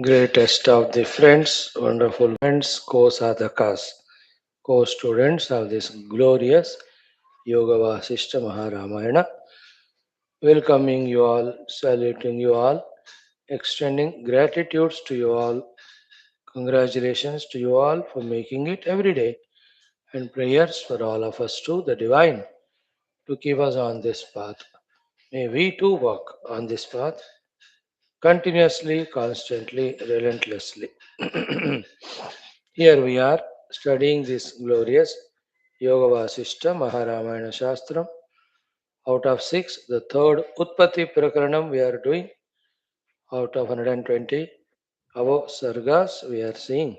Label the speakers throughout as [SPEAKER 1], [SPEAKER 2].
[SPEAKER 1] Greatest of the friends, wonderful friends, co-sadhakas, co-students of this glorious Yoga Vaashishtha Maharamayana, welcoming you all, saluting you all, extending gratitudes to you all, congratulations to you all for making it every day, and prayers for all of us to the Divine to keep us on this path. May we too walk on this path continuously, constantly, relentlessly. Here we are studying this glorious Yoga Vasishtha Maharamayana Shastram. Out of six, the third Utpatthi Prakaranam we are doing. Out of 120 above Sargas, we are seeing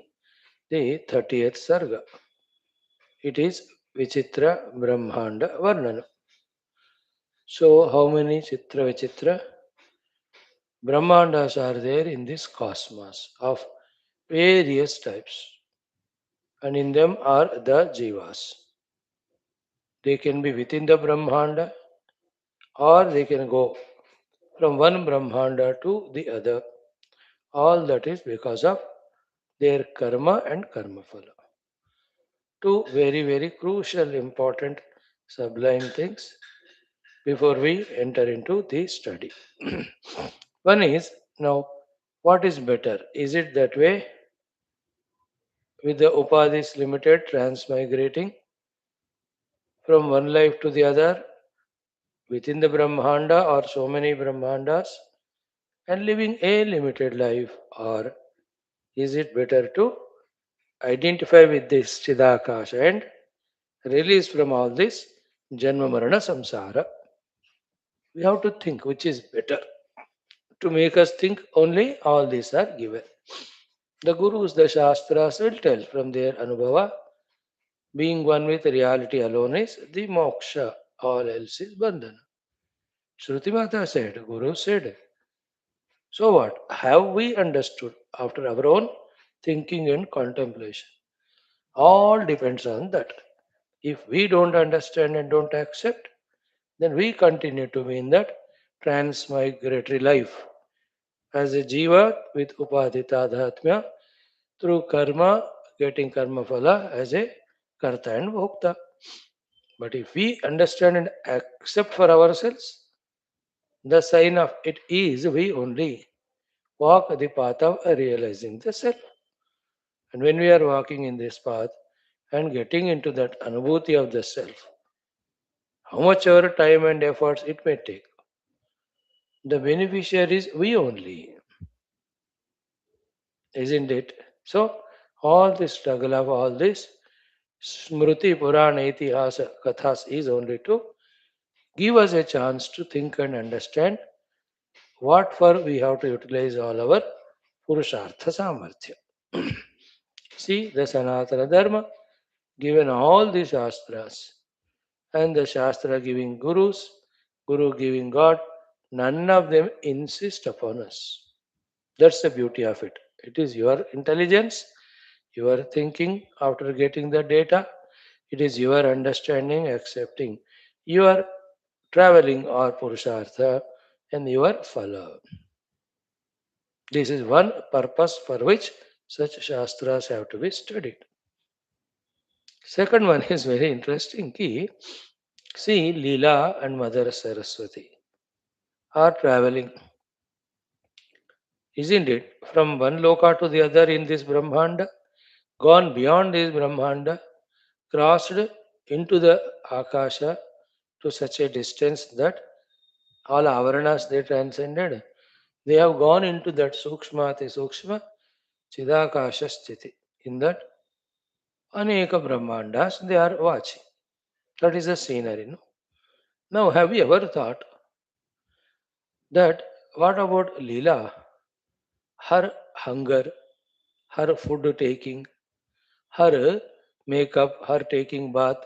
[SPEAKER 1] the 30th Sarga. It is Vichitra Brahmanda Varnanam. So, how many Chitra Vichitra Brahmandas are there in this cosmos of various types? And in them are the Jivas. They can be within the Brahmanda or they can go from one Brahmanda to the other. All that is because of their karma and karma phala. Two very, very crucial, important, sublime things before we enter into the study. One is now, what is better? Is it that way with the Upadhis limited transmigrating from one life to the other within the Brahmanda or so many Brahmandas and living a limited life, or is it better to identify with this Chidakash and release from all this Janma Marana Samsara? We have to think which is better. To make us think, only all these are given. The Gurus, the Shastras will tell from their Anubhava, being one with reality alone is the moksha, all else is bandhana. Shruti Mata said, Guru said, so what? Have we understood after our own thinking and contemplation? All depends on that. If we don't understand and don't accept, then we continue to be in that transmigratory life as a jiva with upadhita dhatmya through karma, getting karma phala as a karta and bhokta. But if we understand and accept for ourselves, the sign of it is we only walk the path of realizing the self. And when we are walking in this path and getting into that anubhuti of the self, how much ever time and efforts it may take, the beneficiary is we only, isn't it? So, all the struggle of all this Smruti Purana Itihasa Kathas is only to give us a chance to think and understand what for we have to utilize all our Purushartha Samarthya. See, the Sanatana Dharma given all the Shastras and the Shastra giving Gurus, Guru giving God, none of them insist upon us. That's the beauty of it. It is your intelligence, your thinking after getting the data, it is your understanding, accepting, your traveling or Purushartha and your phala. This is one purpose for which such Shastras have to be studied. Second one is very interesting. Ki, see, Leela and Mother Saraswati are traveling, isn't it? From one loka to the other in this Brahmanda, gone beyond this Brahmanda, crossed into the Akasha to such a distance that all avaranas they transcended. They have gone into that Sukshmati Sukshma Chidakasha Sthiti. In that Aneka Brahmandas they are watching. That is the scenery. No? Now, have you ever thought that what about Leela? Her hunger, her food taking, her makeup, her taking bath,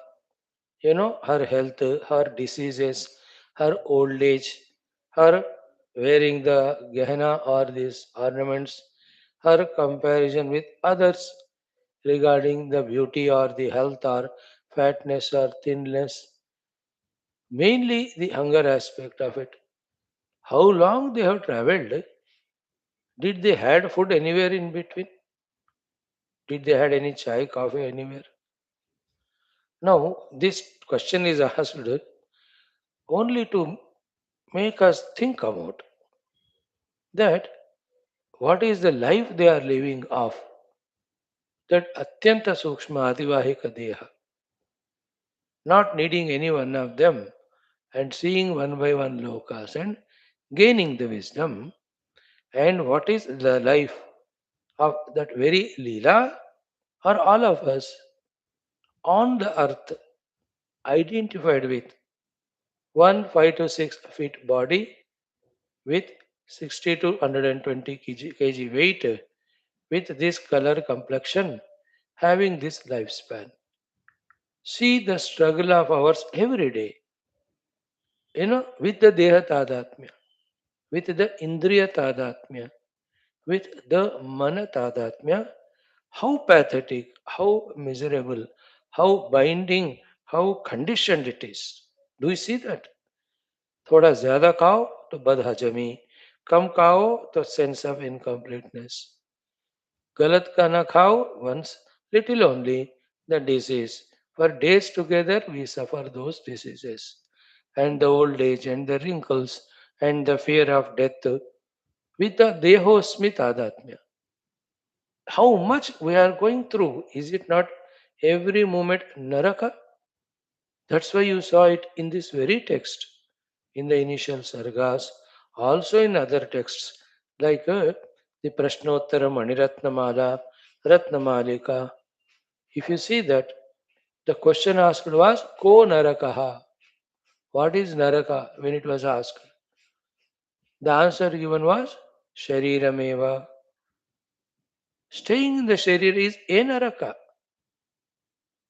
[SPEAKER 1] her health, her diseases, her old age, her wearing the gehena or these ornaments, her comparison with others regarding the beauty or the health or fatness or thinness, mainly the hunger aspect of it. How long they have traveled Did they had food anywhere in between? Did they had any chai, coffee anywhere? Now, this question is asked only to make us think about that what is the life they are living of that atyanta sukshma adivahika deha, not needing any one of them and seeing one by one lokas and gaining the wisdom. And what is the life of that very Leela or all of us on the earth identified with 1 5 to 6 feet body with 60 to 120 kg weight with this color complexion having this lifespan. See the struggle of ours every day, with the Deha Tadatmya, with the Indriya Tadatmya, with the Mana Tadatmya, how pathetic, how miserable, how binding, how conditioned it is. Do you see that? थोड़ा ज़्यादा खाओ तो बदहजमी, कम खाओ तो sense of incompleteness. गलत खाना खाओ once, little only, the disease. For days together we suffer those diseases. And the old age and the wrinkles and the fear of death with the Dehosmi Tadatmya. How much we are going through, is it not every moment Naraka? That's why you saw it in this very text, in the initial sargas, also in other texts like the Prashnottara Maniratnamala, Ratnamalika. If you see that, the question asked was, Ko Narakaha? What is Naraka when it was asked? The answer given was, Sharirameva. Staying in the Sharir is a Naraka.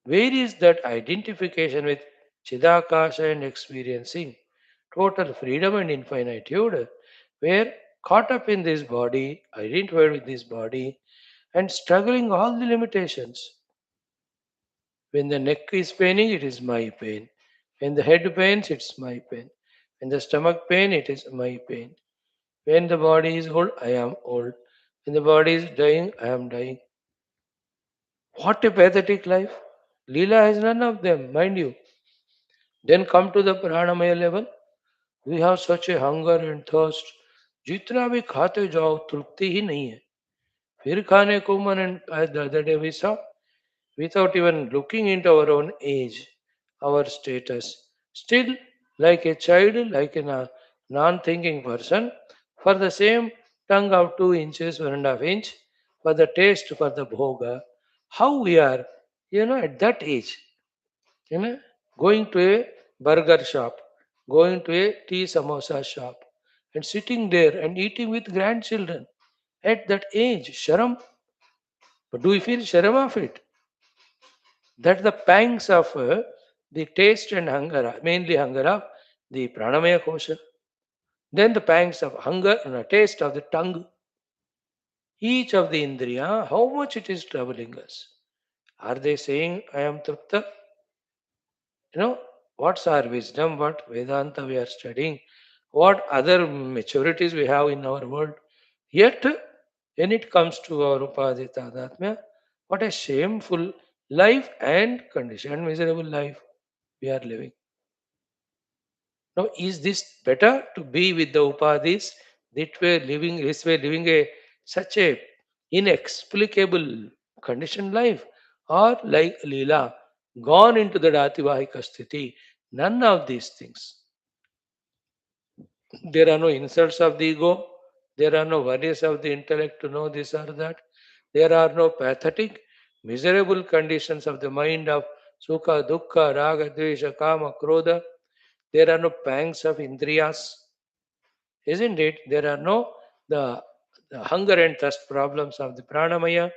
[SPEAKER 1] Where is that identification with Chidakasha and experiencing total freedom and infinitude? Where caught up in this body, identified with this body, and struggling all the limitations. When the neck is paining, it is my pain. When the head pains, it's my pain. When the stomach pain, it is my pain. When the body is old, I am old. When the body is dying, I am dying. What a pathetic life. Leela has none of them, mind you. Then come to the pranamaya level. We have such a hunger and thirst. जितना भी खाते जाओ तृप्ति ही नहीं है. फिर खाने को मन, and the other day we saw, without even looking into our own age, our status, still like a child, like a non-thinking person, for the same tongue of 2 inches, 1.5 inch, for the taste, for the bhoga, how we are, at that age, you know, going to a burger shop, going to a tea samosa shop, and sitting there and eating with grandchildren at that age. Sharam. But do you feel sharam of it? That the pangs of the taste and hunger, mainly hunger of the pranamaya kosha. Then the pangs of hunger and the taste of the tongue. Each of the indriya, how much it is troubling us. Are they saying, I am trupta? You know, what's our wisdom, what Vedanta we are studying, what other maturities we have in our world. Yet, when it comes to our Upadhi Tadatmya, what a shameful life and conditioned miserable life we are living. Now, is this better to be with the Upadhis this way living a such a inexplicable conditioned life, or like Leela, gone into the Dativahika sthiti? None of these things. There are no insults of the ego. There are no worries of the intellect to know this or that. There are no pathetic, miserable conditions of the mind of sukha, dukkha, raga, dvesha, kama, krodha. There are no pangs of indriyas, isn't it? There are no the hunger and thirst problems of the pranamaya.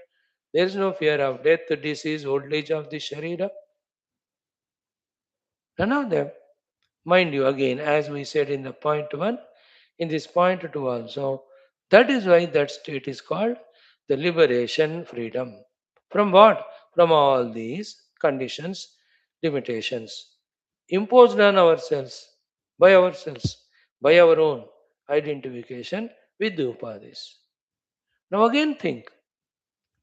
[SPEAKER 1] There is no fear of death, disease, old age of the sharira. None of them. Mind you, again, as we said in the point one, in this point two also, that is why that state is called the liberation freedom. From what? From all these conditions, limitations imposed on ourselves, by our own identification with the upadhis. Now again think,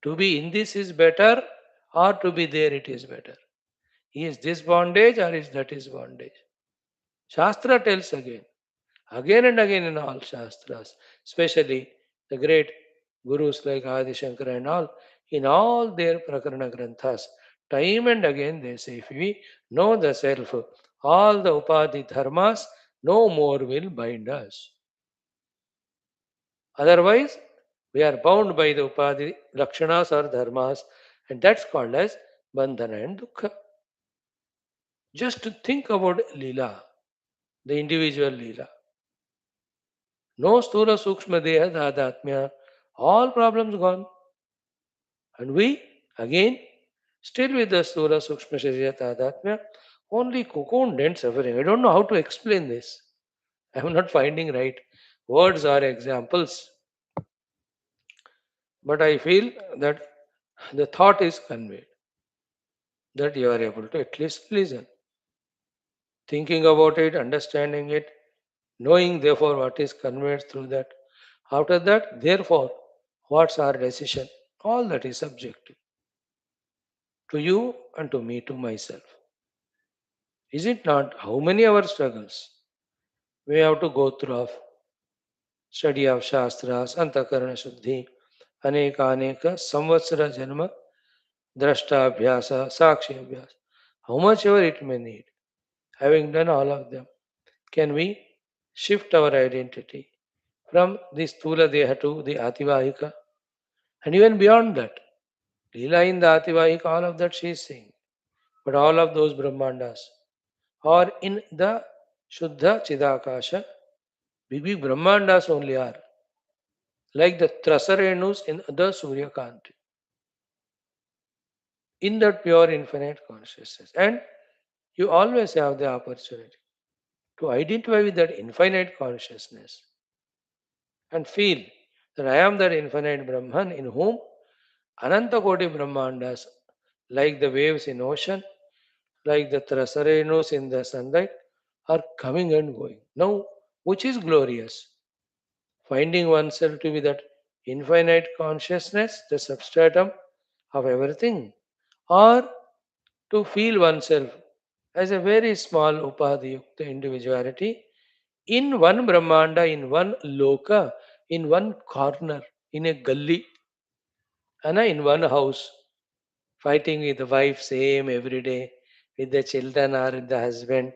[SPEAKER 1] to be in this is better or to be there it is better. Is this bondage or is that is bondage? Shastra tells again and again in all Shastras, especially the great gurus like Adi Shankara and all, in all their Prakarana Granthas, time and again they say, if we know the self, all the Upadhi Dharmas no more will bind us. Otherwise, we are bound by the Upadhi Lakshanas or Dharmas, and that's called as Bandhana and Dukkha. Just to think about Leela, the individual Leela. No Sthula Sukshma Deha Dhadatmya, all problems gone. And we, again, still with the Sthula Sukshma Sharira Dhadatmya, only cocooned and suffering. I don't know how to explain this. I am not finding right words or examples, but I feel that the thought is conveyed, that you are able to at least listen. Thinking about it, understanding it, knowing therefore what is conveyed through that. After that, therefore, what's our decision? All that is subjective to you and to me, to myself. Is it not? How many our struggles we have to go through of study of Shastras, Antakarana Shuddhi, Aneka Aneka, Samvatsara Janma, Drashta Abhyasa, Sakshi Abhyasa. How much ever it may need. Having done all of them, can we shift our identity from this Stula Deha to the Ativahika? And even beyond that, Leela in the Ativahika, all of that she is saying. But all of those Brahmandas are in the Shuddha Chidakasha. Big Brahmandas only are like the Trasarenus in the Surya Kanti, in that pure infinite consciousness. And you always have the opportunity to identify with that infinite consciousness and feel that I am that infinite Brahman in whom Ananta Koti Brahmandas, like the waves in ocean, like the Trasarenus in the sunlight, are coming and going. Now, which is glorious? Finding oneself to be that infinite consciousness, the substratum of everything, or to feel oneself as a very small upadhyukta individuality in one Brahmanda, in one loka, in one corner, in a gully, and in one house, fighting with the wife same every day, with the children or with the husband,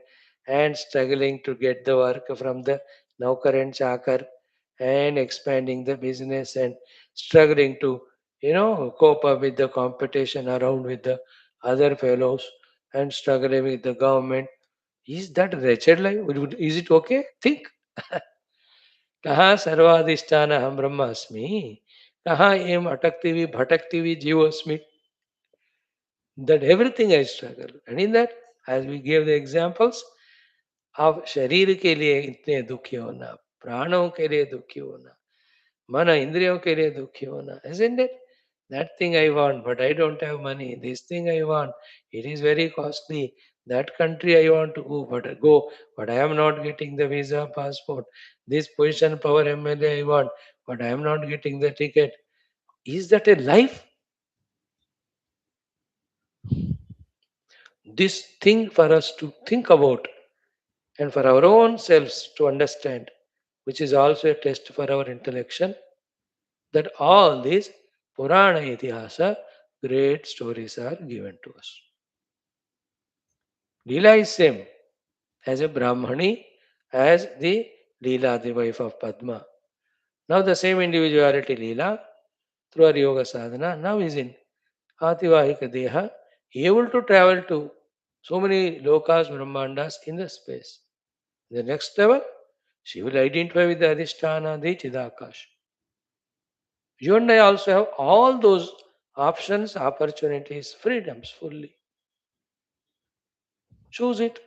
[SPEAKER 1] and struggling to get the work from the naukar and chakar, and expanding the business and struggling to, cope up with the competition around with the other fellows and struggling with the government. Is that wretched life? Is it okay? Think. कहाँ सर्वाधिष्ठान हम ब्रह्मास्मि कहाँ M अटकती हुई भटकती हुई जीवोस्मि that everything I struggle. And in that, as we gave the examples of शरीर के लिए इतने दुखी होना, प्राणों के लिए दुखी होना, मन इंद्रियों के लिए दुखी होना, isn't it? That thing I want, but I don't have money. This thing I want, it is very costly. That country I want to go, but I am not getting the visa, passport. This position, power, MLA I want, but I am not getting the ticket. Is that a life? This thing for us to think about and for our own selves to understand, which is also a test for our intellection, that all these Purana Itihasa great stories are given to us. Leela is same as a Brahmani as the Leela, the wife of Padma. Now the same individuality Leela through her yoga sadhana now is in Ativahika Deha, able to travel to so many lokas, Brahmandas in the space. The next level, she will identify with the Adhisthana, the Chidakash. You and I also have all those options, opportunities, freedoms fully. Choose it.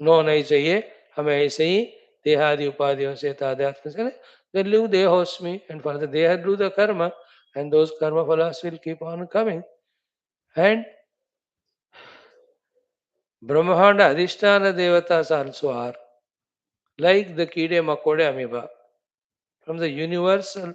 [SPEAKER 1] No, नहीं चाहिए हमें ऐसे ही देहादि उपाधियों से तादात्म्य से then live dehosmi and for the deha do the karma and those karma phalas will keep on coming and Brahmanda Adhisthana Devatas also are like the Kide Makode Amoeba from the universal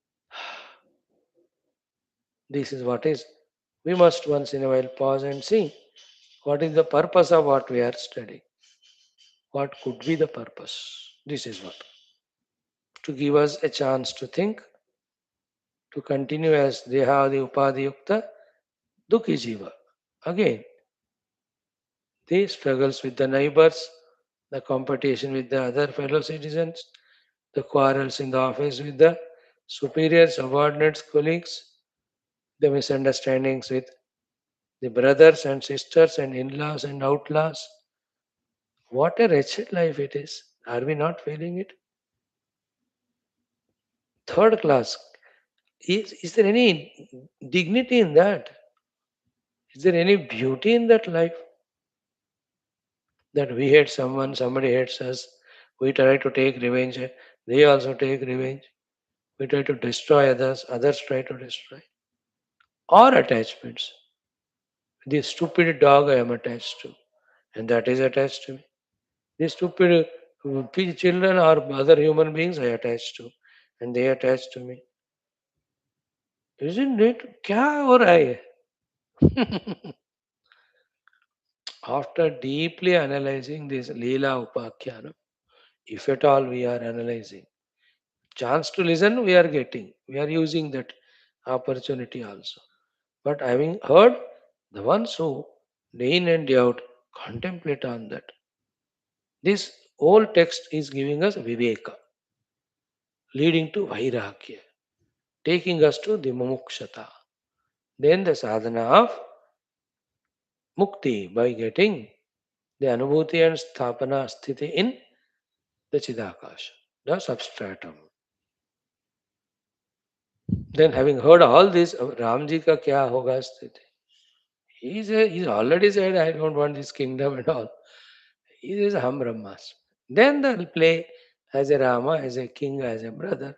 [SPEAKER 1] This is what is. We must once in a while pause and see what is the purpose of what we are studying. What could be the purpose? This is what. To give us a chance to think, to continue as Dehadi Upadhi Yukta Dukhi Jiva. Again, the struggles with the neighbors, the competition with the other fellow citizens, the quarrels in the office with the superiors, subordinates, colleagues, the misunderstandings with the brothers and sisters and in-laws and outlaws. What a wretched life it is. Are we not feeling it? Third class. Is there any dignity in that? Is there any beauty in that life? That we hate someone, somebody hates us, we try to take revenge, they also take revenge. We try to destroy others, others try to destroy. Or attachments. The stupid dog I am attached to, and that is attached to me. The stupid children or other human beings I attach to, and they attach to me. Isn't it? Kya ho raha hai? After deeply analyzing this Leela Upakhyanam, if at all we are analyzing, chance to listen we are getting, we are using that opportunity also. But having heard, the ones who day in and day out contemplate on that, this whole text is giving us viveka, leading to vairagya, taking us to the mumukshata. Then the sadhana of mukti by getting the anubhuti and sthapana sthiti in the chidakash, the substratum. Then having heard all this, Ramji ka kya hoga sthiti? He's already said, I don't want this kingdom and all. He says, Ham Brahmas. Then they'll play as a Rama, as a king, as a brother.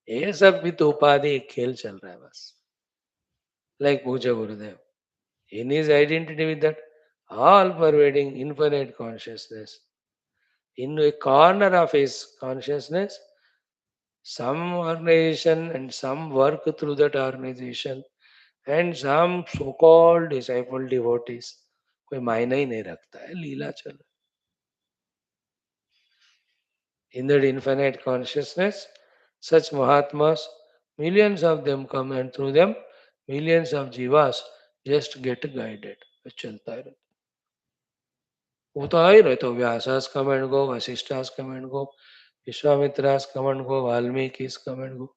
[SPEAKER 1] ये सब भी तो उपाधि एक खेल चल रहा है बस. Like Puja Gurudev. In his identity with that all-pervading infinite consciousness, in a corner of his consciousness, some organization and some work through that organization and some so-called disciple devotees, कोई मायने ही नहीं रखता है लीला चल. In that infinite consciousness, such Mahatmas, millions of them come and through them, millions of jivas just get guided. वो चलता ही रहता. होता ही रहता. Vyasas come and go, Vasishthas come and go, Vishwamitras come and go, Valmikis come and go.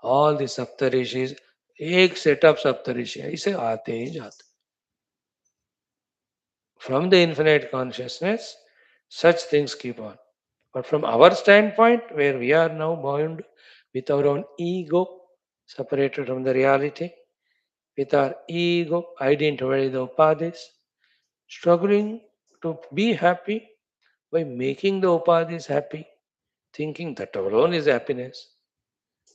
[SPEAKER 1] All the Saptarishis, एक setup सप्तऋषि ऐसे आते ही जाते. From the infinite consciousness, such things keep on. But from our standpoint, where we are now bound with our own ego, separated from the reality, with our ego identified the upadhis, struggling to be happy by making the upadhis happy, thinking that alone is happiness.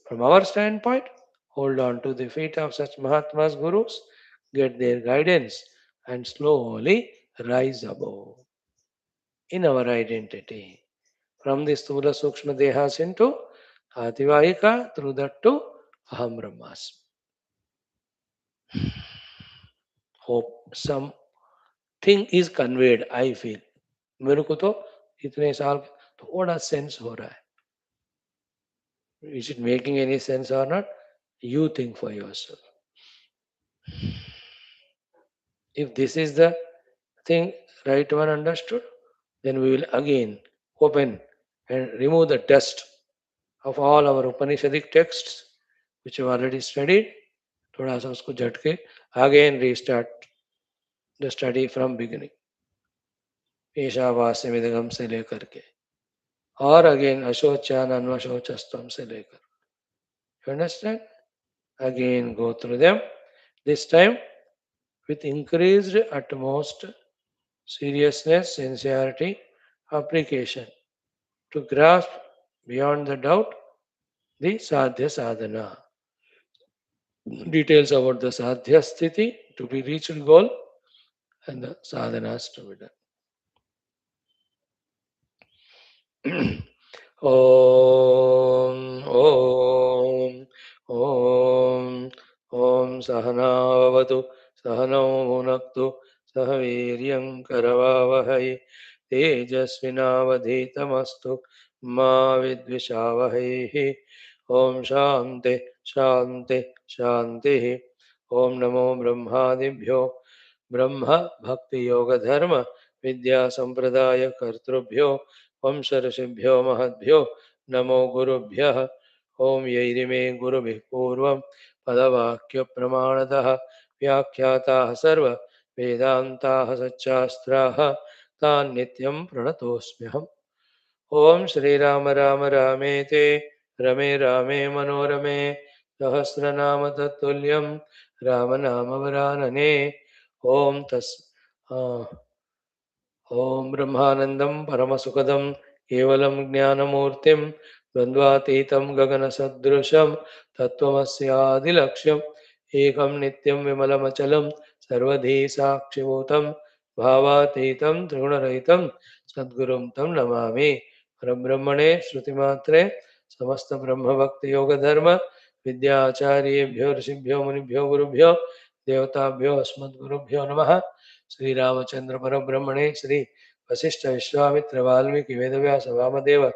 [SPEAKER 1] From our standpoint, hold on to the feet of such Mahatmas Gurus, get their guidance, and slowly rise above in our identity. From the Sthula Sukshma Dehas into Ativahika, through that to Aham Brahmasmi. Hope something is conveyed, I feel. मेरे को तो इतने साल थोड़ा sense हो रहा है. Is it making any sense or not? You think for yourself. If this is the thing right one understood, then we will again open and remove the dust of all our Upanishadic texts which we have already studied. थोड़ा सा उसको झटके again restart the study from beginning. ईशावास्यमिदगम से लेकर के और again अशोचान अन्वशोचस्तम से लेकर. You understand? Again go through them. This time with increased utmost seriousness, sincerity, application to grasp beyond the doubt the sadhya sadhana. Details about the sadhya sthiti to be reached goal and the sadhanas to be done. Om Om Om Om सहनाववतु सहनौ भुनक्तु सह वीर्यं करवावहै तेजस्विनावधीतमस्तु मा विद्विषावहैः। ओम शांति शांति शांति। ओम नमो ब्रह्मादिभ्यो ब्रह्म भक्ति योग धर्म विद्या संप्रदाय कर्तृभ्यो वंश ऋषिभ्यो महद्भ्यो नमो गुरुभ्यः। ओम यैरिमे गुरुभिः पूर्वं पदवाक्य प्रमाणतः व्याख्याताः सर्व वेदान्ताः सच्चास्त्राः तान् नित्यं प्रणतोऽस्म्यहम्। ओम श्रीराम राम रामेति रमे रामे मनोरमे सहस्रनाम तत्तुल्यं रामनामवरानने। ओम तस् ओम ब्रह्मानंदं परमसुखदं केवलं ज्ञानमूर्तिं द्वन्द्वातीतं गगनसदृशं तत्त्वमस्यादिलक्ष्यम् एकं नित्यं विमलमचलं सर्वधी साक्षिभूतं भावातीतं त्रिगुणरहितं सद्गुरुं तं नमामि। परब्रह्मणे श्रुतिमात्रे समस्त ब्रह्मभक्ति योग धर्म विद्याचार्येभ्यो ऋषिभ्यो मुनिभ्यो गुरुभ्यो देवताभ्यो अस्मद्गुरुभ्यो नमः। श्री रामचंद्र परब्रह्मणे श्री वशिष्ठ विश्वामित्र वाल्मीकि वेदव्यास वामदेव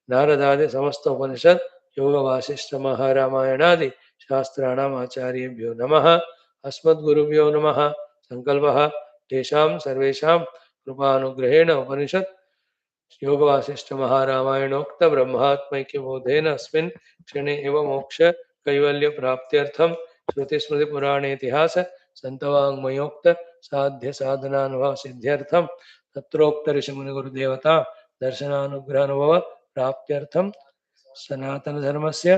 [SPEAKER 1] नारदादि समस्त उपनिषद योग वासिष्ठ महारामायणादि शास्त्राणाम् आचार्येभ्यो नमः। अस्मद्गुरुभ्यो नमः। संकल्पः तेषां सर्वेषां कृपानुग्रहेण उपनिषद योग वासिष्ठ महारामायणोक्त ब्रह्मात्मैक्यबोधेन अस्मिन् क्षणे एव मोक्ष कैवल्य प्राप्त्यर्थं श्रुतिस्मृतिपुराणेतिहास संतवाङ्मयोक्त साध्य साधनानुभव सिद्ध्यर्थं तत्रोक्त ऋषिमुनिगुरुदेवता दर्शनानुग्रहानुभव प्राप्त्यर्थं सनातन धर्मस्य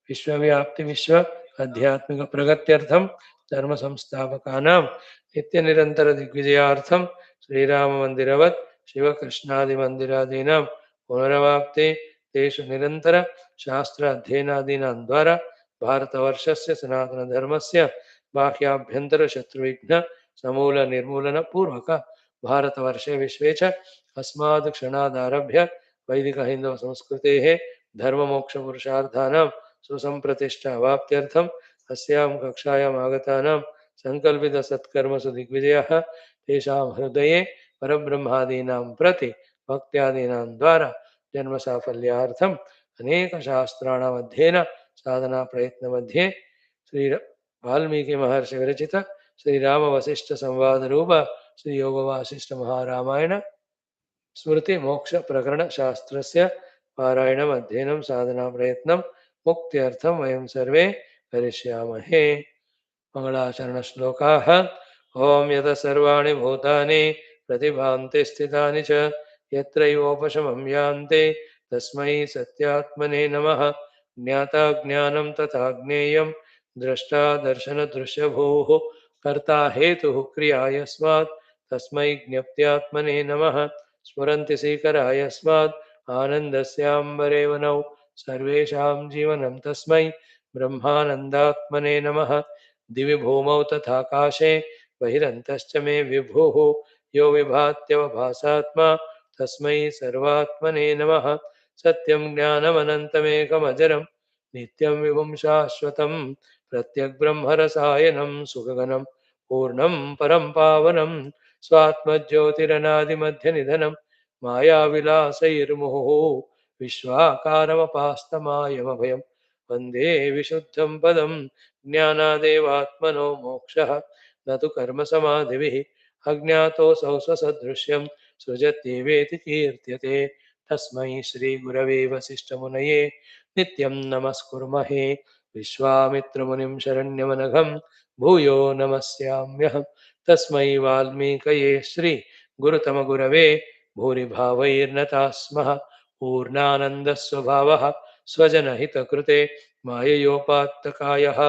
[SPEAKER 1] विश्वव्याप्ति विश्व आध्यात्मिक प्रगत्यर्थं धर्म संस्थापकानां नित्य निरंतर दिग्विजयार्थं श्रीराम मंदिरवत् शिवकृष्णादि मंदिरादीनां पुनरवाप्ते तेषु निरंतर शास्त्र अध्ययनादीनां द्वारा भारतवर्षस्य सनातन धर्मस्य बाह्याभ्यंतर शत्रुविघ्न समूल निर्मूलन पूर्वक भारतवर्षे विश्वे च अस्माद् क्षणादारभ्य वैदिक हिंदू संस्कृतेः धर्म मोक्ष पुरुषार्थानां सुसंप्रतिष्ठा अवाप्त्यर्थम् अस्यां कक्षायाम् आगतानां संकल्पित सत्कर्मसु दिग्विजयः तेषां हृदये परब्रह्मादीनां प्रति भक्त्यादीनां द्वारा जन्म साफल्यार्थम् अनेक शास्त्राणाम् अध्ययन साधना प्रयत्न मध्ये श्री वाल्मीकि महर्षि विरचित श्री राम वशिष्ठ संवाद रूप श्री योग वासिष्ठ महारामायण स्मृति मोक्ष प्रकरण शास्त्रस्य पारायणम् अध्ययनं साधना प्रयत्नं मुक्त्यर्थं वयं सर्वे करिष्यामहे। मंगलाचरण श्लोकाः। ओम यत सर्वाणि भूतानि प्रतिभान्ति स्थितानि च यत्रैवोपशमं यान्ति तस्मै सत्यात्मने नमः। ज्ञाता ज्ञानं तथा ज्ञेयं द्रष्टा दर्शन दृश्यभूः कर्ता हेतुः क्रिया यस्मात् तस्मै ज्ञप्त्यात्मने नमः। स्फुरन्ति सीकरा यस्मात् आनन्दस्याम्बरेवनौ सर्वेषां जीवनं तस्मै ब्रह्मानन्दात्मने नमः। दिवि भूमौ तथाकाशे बहिरन्तश्च मे विभुः यो विभात्यवभासात्मा तस्मै सर्वात्मने नमः। सत्यं ज्ञानमनन्तमेकमजरं नित्यं विभुं शाश्वतं प्रत्यग्ब्रह्मरसायनं सुखगनं पूर्णं परं पावनं स्वात्मज्योतिरनादिमध्यनिधनं मायाविलासैर्मुहुः विश्वाकारमपास्तमायमभयं वन्दे विशुद्धं पदं। ज्ञानादेवात्मनो मोक्षः न तु कर्मसमाधिभिः अज्ञातोऽसौ स्वसदृश्यं सृजत्येवेति कीर्त्यते। तस्मै श्रीगुरवे वसिष्ठमुनये नित्यं नमस्कुर्महे। विश्वामित्रमुनिं शरण्यमनघं भूयो नमस्याम्यहं। तस्मै वाल्मीकये श्रीगुरुतमगुरवे भूरिभावैर्नताः स्मः। पूर्णानन्दस्वभावः स्वजनहितकृते माययोपात्तकायः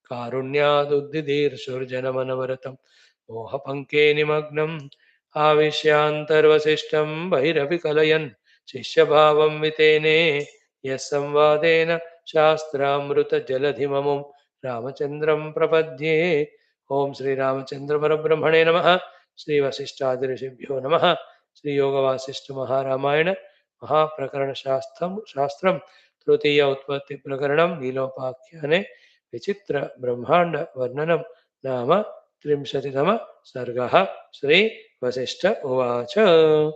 [SPEAKER 1] कारुण्यादुद्दिदीर्षुर्जनमनवरतं मोहपङ्के निमग्नम् आविश्यान्तर्वसिष्ठं बहिरपि कलयन् शिष्यभावं वितेने यः संवादेन शास्त्रामृतजलधिममुं रामचन्द्रं प्रपद्ये। ओम श्री रामचंद्र परब्रह्मणे नमः। श्री वशिष्ठादि ऋषिभ्यो नमः। श्री योग वासिष्ठ महारामायण महाप्रकरण शास्त्रम तृतीय उत्पत्ति प्रकरणम लीलोपाख्याने Vichitra Brahmanda Varnanam Nama Trimshatitama Sargaha Sri Vasishtha Uvacha.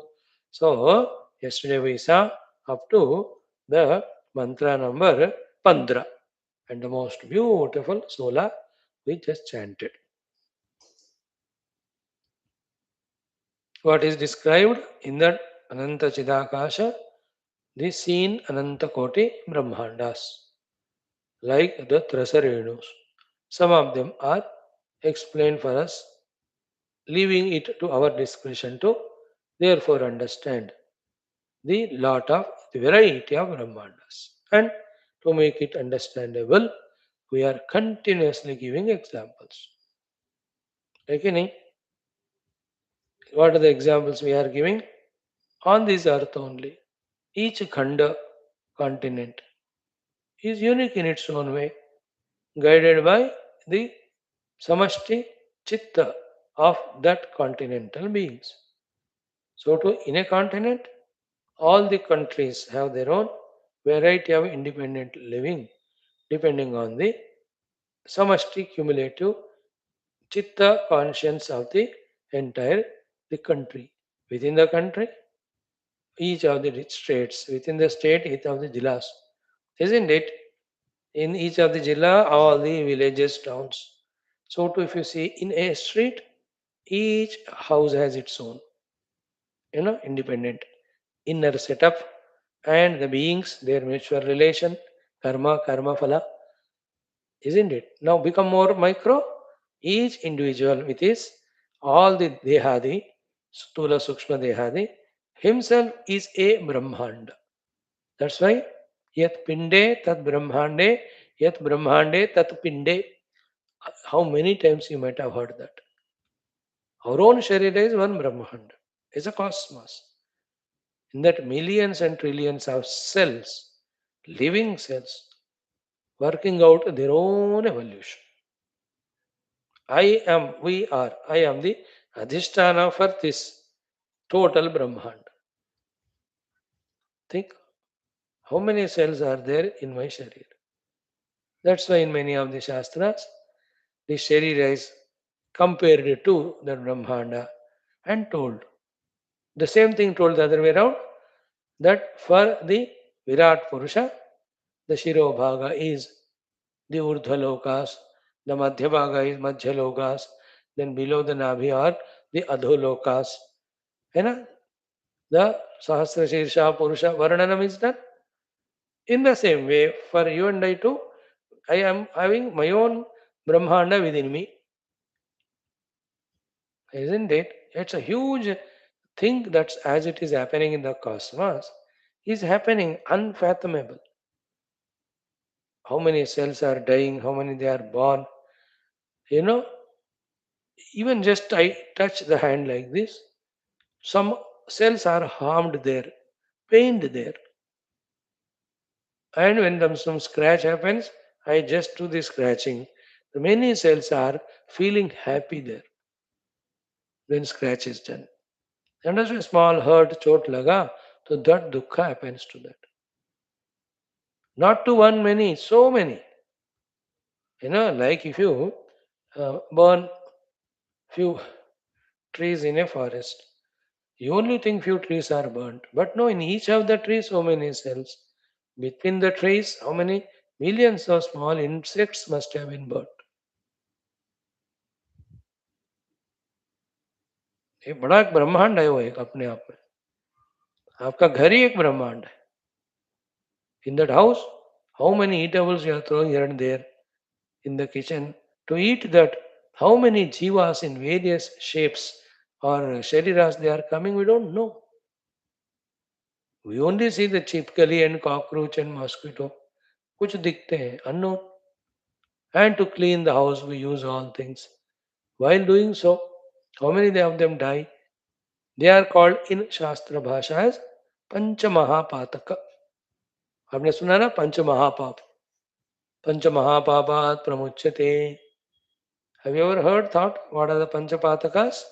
[SPEAKER 1] So, yesterday we saw up to the mantra number 15 and the most beautiful sola we just chanted. What is described in that Ananta Chidakasha? The scene Ananta Koti Brahmandas, like the Trasarenus. Some of them are explained for us, leaving it to our discretion to therefore understand the lot of the variety of Brahmandas. And to make it understandable, we are continuously giving examples. Okay, what are the examples we are giving? On this earth only, each khanda continent is unique in its own way, guided by the samashti chitta of that continental beings. So, to in a continent, all the countries have their own variety of independent living, depending on the samashti cumulative chitta conscience of the entire the country. Within the country, each of the states, within the state, each of the jillas, isn't it? In each of the jilla, all the villages, towns. So, too, if you see in a street, each house has its own, independent inner setup and the beings, their mutual relation, karma phala, isn't it? Now become more micro. Each individual with his all the dehadi, stula sukshma dehadi, himself is a brahmanda. That's why yat pinde tat brahmande, yat brahmande tat pinde. How many times you might have heard that? Our own Sharira is one brahmanda, is a cosmos. In that millions and trillions of cells, living cells, working out their own evolution. I am the Adhisthana for this total Brahmand. Think how many cells are there in my Sharir. That's why in many of the Shastras, the Sharira is compared to the Brahmanda and told. The same thing told the other way around, that for the Virat Purusha, the Shiro Bhaga is the Urdhva Lokas, the Madhya Bhaga is Madhya Lokas, then below the Nabhi are the Adho Lokas. है the Sahasra Shirsha Purusha Varnanam is done. In the same way, for you and I too, I am having my own Brahmanda within me. Isn't it? It's a huge thing that's as it is happening in the cosmos, is happening unfathomable. How many cells are dying, how many they are born. You know, even just I touch the hand like this, some cells are harmed there, pained there. And when some scratch happens, I just do the scratching. The many cells are feeling happy there when scratch is done. And as a small hurt, chot laga, so that dukkha happens to that. Not to one, many, so many. Like if you burn few trees in a forest, you only think few trees are burnt. But no, in each of the trees, so many cells. Between the trees, how many millions of small insects must have been burnt. एक बड़ा एक ब्रह्मांड है वो एक अपने आप में. आपका घर ही एक ब्रह्मांड है. In that house, how many eatables you are throwing here and there in the kitchen to eat that? How many jivas in various shapes or shariras they are coming, we don't know. We only see the chipkali and cockroach and mosquito. कुछ दिखते हैं unknown. And to clean the house, we use all things. While doing so, how many of them die? They are called in Shastra Bhasha as Panchamahapataka. आपने सुना ना पंच महापाप. पंच महापापात pramuchyate. Have you ever heard thought what are the panchapatakas?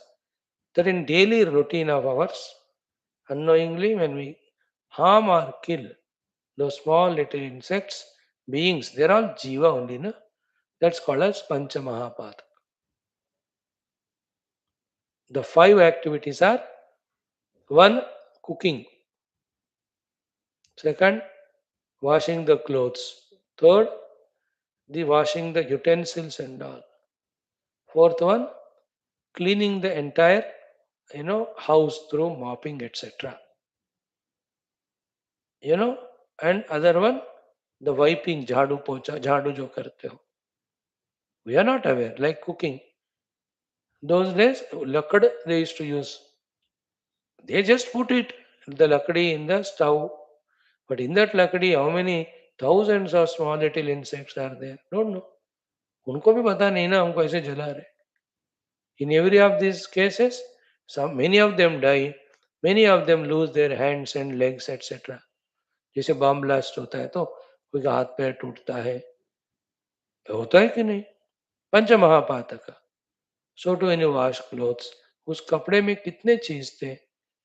[SPEAKER 1] That in daily routine of ours, unknowingly when we harm or kill those small little insects, beings, they're all jiva only, no? That's called as Panchamahapadaka. The five activities are: one, cooking; second, washing the clothes; third, the washing the utensils and all; fourth one, cleaning the entire house through mopping, etc. you know and other one, the wiping, jhadu pocha, jhadu jo karte ho. We are not aware. Like cooking, those days lakad they used to use. They just put it, the lakadi, in the stove. But in that lakadi, how many thousands of small little insects are there? Don't know. उनको भी पता नहीं ना हमको ऐसे जला रहे. In every of these cases, many of them die. Many of them lose their hands and legs, etc. जैसे बम ब्लास्ट होता है तो कोई का हाथ पैर टूटता है, होता है कि नहीं? पंच महापातक. So to when you wash clothes, उस कपड़े में कितने चीज थे?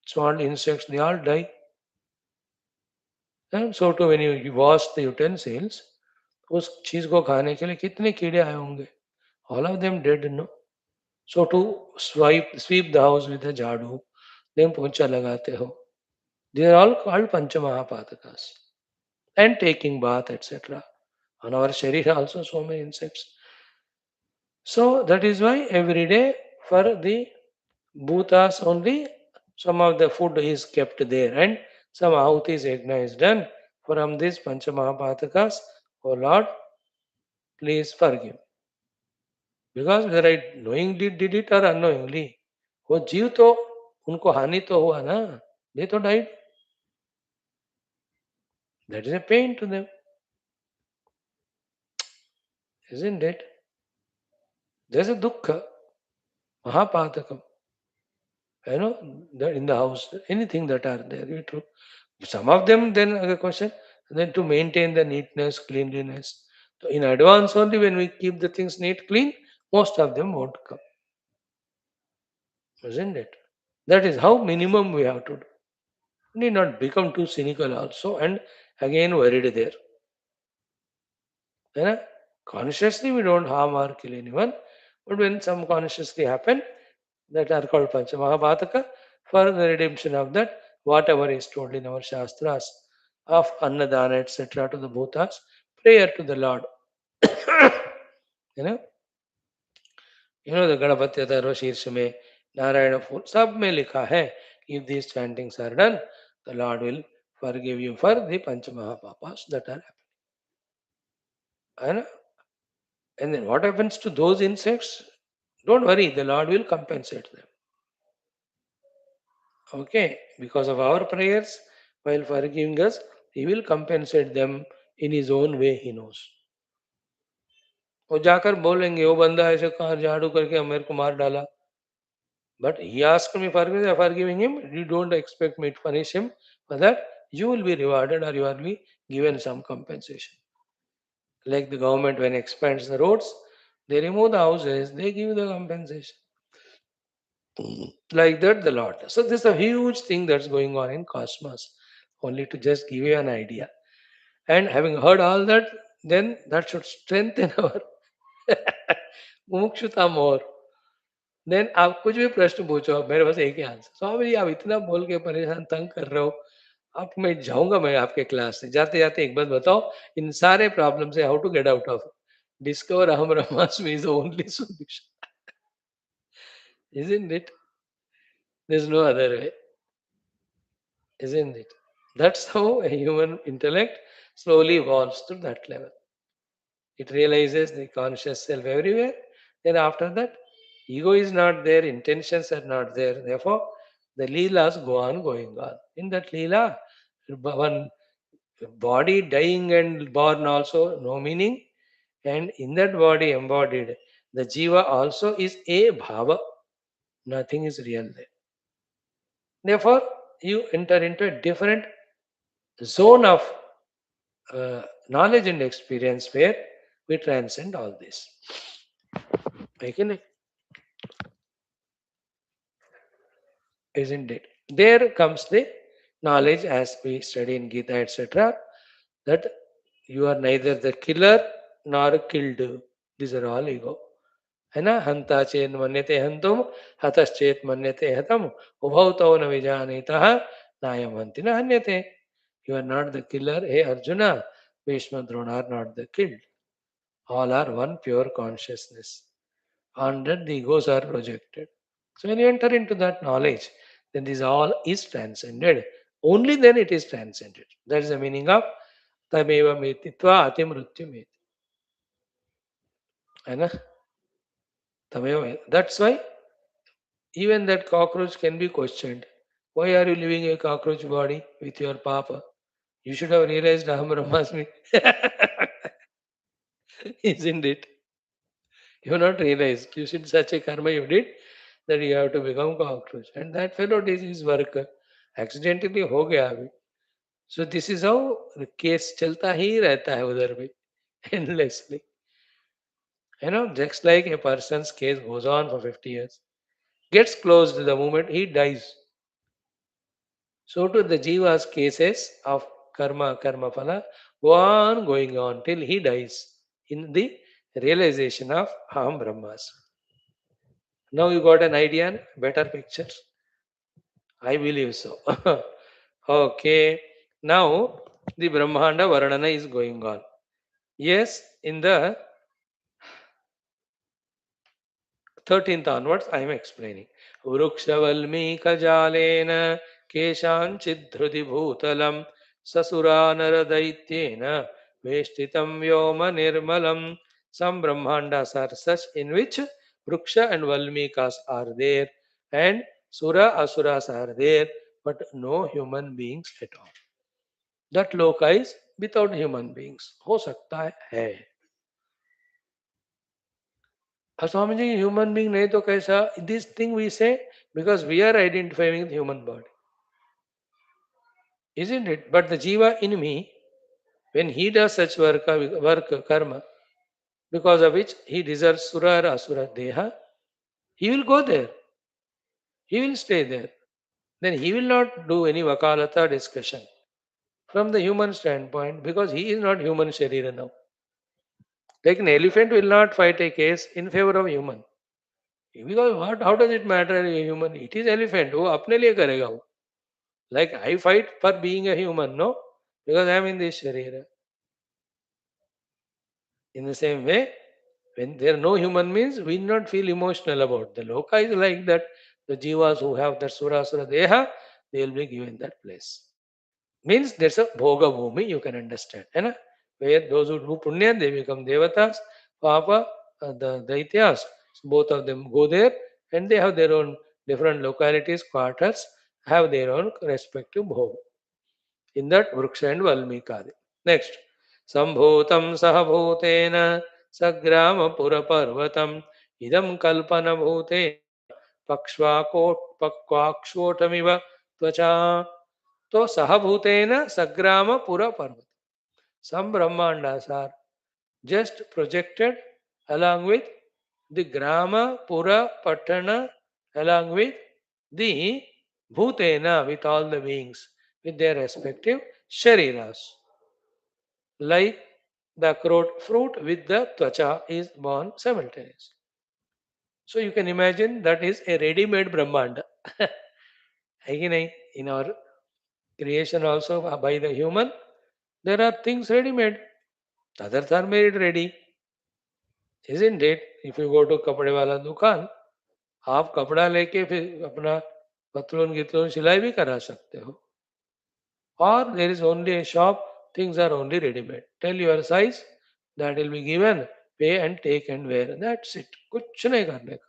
[SPEAKER 1] Small insects, they all die. And so to when you wash the utensils, उस चीज को खाने के लिए कितने कीड़े आए होंगे? All of them dead, no? So to sweep the house with a jhadu, then पोंछा लगाते हो. They are all called Panchamahapatas. And taking bath, etc. On our sharira also so many insects. So that is why every day for the bhutas only some of the food is kept there and some ahutis yajna is done from these Panchamahapatakas. Oh Lord, please forgive. Because whether I knowingly did it or unknowingly, वो जीव तो उनको हानि तो हुआ ना, they तो died. That is a pain to them, isn't it? There's a dukkha, mahapatakam. In the house, anything that are there, you true. Some of them, then the question, then to maintain the neatness, cleanliness. So in advance only, when we keep the things neat, clean, most of them won't come, isn't it? That is how minimum we have to do. Need not become too cynical also, and again worried there. You know, consciously we don't harm or kill anyone, but when some consciously happen, that are called Panchamahabhataka, for the redemption of that, whatever is told in our Shastras of Annadana, etc., to the Bhutas, prayer to the Lord. you know, the Ganapati Atharva Shirsha में Narayana Ful, सब में लिखा है, if these chantings are done, the Lord will forgive you for the Panchamahapapas that are happening. And then what happens to those insects? Don't worry, the Lord will compensate them. Okay, because of our prayers, while forgiving us, He will compensate them in His own way, He knows. वो जाकर बोलेंगे वो बंदा ऐसे car झाड़ू करके मेरे को मार डाला. But he asked me forgiving him. You don't expect me to punish him for that. You will be rewarded or you will be given some compensation. Like the government when expands the roads, they remove the houses, they give the compensation. Like that the Lord. So this is a huge thing that's going on in cosmos. Only to just give you an idea. And having heard all that, then that should strengthen our मुमुक्षुता more. Then आप कुछ भी प्रश्न पूछो, मेरे पास एक ही answer. Swami ji आप इतना बोल के परेशान तंग कर रहे हो, अब मैं जाऊंगा मैं आपके क्लास से. जाते जाते एक बात बताओ, इन सारे प्रॉब्लम से how to get out of. Discover अहम ब्रह्मास्मि is the only solution. Isn't it? There's no other way. Isn't it? That's how a human intellect slowly evolves to that level. It realizes the conscious self everywhere. Then after that, ego is not there, intentions are not there. Therefore, the leelas go on going on. In that leela, one body dying and born also no meaning. And in that body embodied, the jiva also is a bhava. Nothing is real there. Therefore, you enter into a different zone of knowledge and experience where we transcend all this. Okay? Isn't it? There comes the knowledge as we study in Gita, etc., that you are neither the killer nor killed. These are all ego. है ना? हंता chain मन्यते हंतुम हतश्चेत मन्यते हतम उभौ तौ न विजानीतः नायम हंति न हन्यते. You are not the killer. Hey Arjuna, Bhishma Drona are not the killed. All are one pure consciousness. On that the egos are projected. So when you enter into that knowledge, then this all is transcended. Only then it is transcended. That is the meaning of tameva metitva atimrutyu met. है ना? तमेव. That's why even that cockroach can be questioned. Why are you living a cockroach body with your papa? You should have realized Aham Brahmasmi. Isn't it? You have not realized. You did such a karma you did that you have to become cockroach. And that fellow did his work. Accidentally हो गया अभी. So this is how the case चलता ही रहता है उधर भी. Endlessly. You know, just like a person's case goes on for 50 years. Gets closed the moment he dies. So to the jiva's cases of karma phala go on going on till he dies in the realization of Aham Brahmas. Now you got an idea, better pictures? I believe so. Okay. Now the Brahmanda Varnana is going on. Yes, in the 13th onwards, I am explaining. Vrukshavalmika keshanchidhrudi bhutalam sasuranaraदैत्येन veshtitam vyoma nirmalam. Some Brahmandas are such in which Vruksha and Valmikas are there and Sura Asuras are there, but no human beings at all. That loka is without human beings. हो सकता है. Swami ji human being नहीं तो कैसा this thing we say because we are identifying the human body isn't it? But the jiva in me, when he does such work karma, because of which he deserves sura or asura deha, he will go there. He will stay there. Then he will not do any vakalata discussion from the human standpoint because he is not human sharira now. Like an elephant will not fight a case in favor of human. Because what? How does it matter a human? It is elephant. वो अपने लिए करेगा वो. Like I fight for being a human, no? Because I am in this Sharira. In the same way, when there are no human means, we not feel emotional about. The Loka is like that. The Jivas who have that Surasura Deha, they will be given that place. Means there's a Bhoga Bhumi, you can understand. Hai na? Where those who do Punya, they become Devatas, Papa, the Daityas, both of them go there and they have their own different localities, quarters, have their own respective Bhoga. In that Vruksha and Valmikadi. Next. Sambhutam sahabhutena sagrama puraparvatam idam kalpana bhutena pakshvakshotamiva tvacha. So sahabhutena sagrama puraparvatam. Some Brahmandas are just projected along with the Grama, Pura, Patana, along with the Bhutena, with all the beings, with their respective Shariras. Like the fruit with the Tvacha is born simultaneously. So you can imagine that is a ready-made Brahmanda. Again, in our creation also by the human, there are things ready-made. Others are made ready. Isn't it? If you go to कपड़े वाला दुकान, आप कपड़ा लेके फिर अपना पतलून गितलून सिलाई भी करा सकते हो. Or there is only a shop, things are only ready-made. Tell your size, that will be given, pay and take and wear. That's it. कुछ नहीं करने का.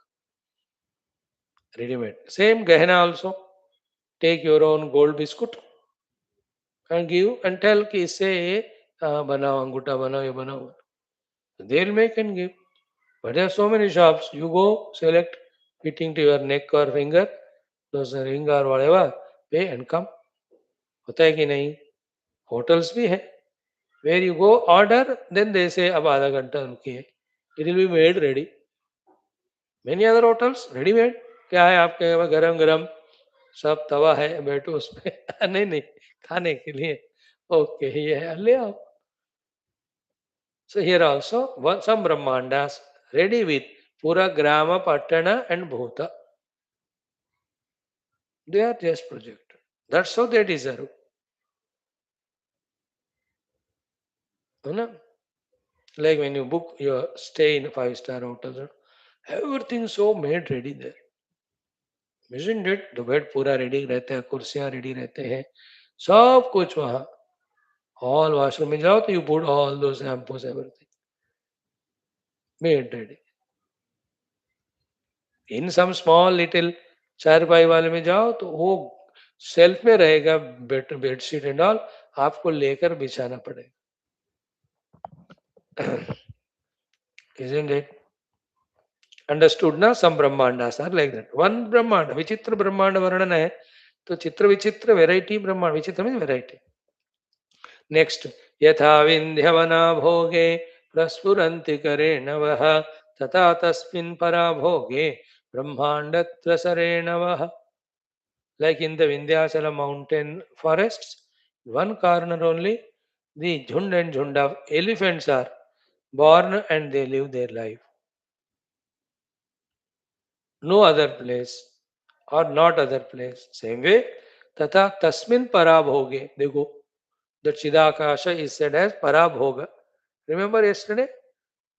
[SPEAKER 1] Ready-made. Same गहना also. Take your own gold biscuit and give and tell कि इससे ये बनाओ, अंगूठा बनाओ, ये बनाओ. They will make and give. But there are so many shops. You go, select, fitting to your neck or finger, those ring or whatever, pay and come. होता है कि नहीं? Hotels भी है. Where you go, order, then they say अब आधा घंटा रुकिए. It will be made ready. Many other hotels, ready made. क्या है आपके यहाँ गरम गरम सब तवा है बैठो उस पे. नहीं नहीं खाने के लिए. ओके ये है ले आओ. So here also some Brahmandas ready with Pura Grama Patana and Bhuta. They are just projected. That's how they deserve. You know? Like when you book your stay in a five-star hotel, everything so made ready there. Isn't it? The bed पूरा ready रहता है, कुर्सियां ready रहते हैं, सब कुछ वहाँ. All washroom में जाओ तो you put all those shampoos, everything made ready. In some small little चारपाई वाले में जाओ तो वो सेल्फ में रहेगा, बेडशीट एंड ऑल, आपको लेकर बिछाना पड़ेगा. Isn't it? Understood ना? Some brahmandas are like that. One brahmanda, विचित्र ब्रह्मांड वर्णन है, तो चित्र विचित्र वेराइटी ब्रह्मांड, विचित्र मीन्स वेराइटी. नेक्स्ट, यथा विंध्यवना भोगे प्रस्फुरन्ति करेणवः तथा तस्मिन् पराभोगे ब्रह्मांडत्रसरेणवः. Like in the Vindhyachala mountain forests, one corner only, the Jhund and Jhund of elephants are born and they live their life. No other place or not other place. Same way, tata tasmin parabhoge. Dekho, the Chidakasha is said as parabhoga. Remember yesterday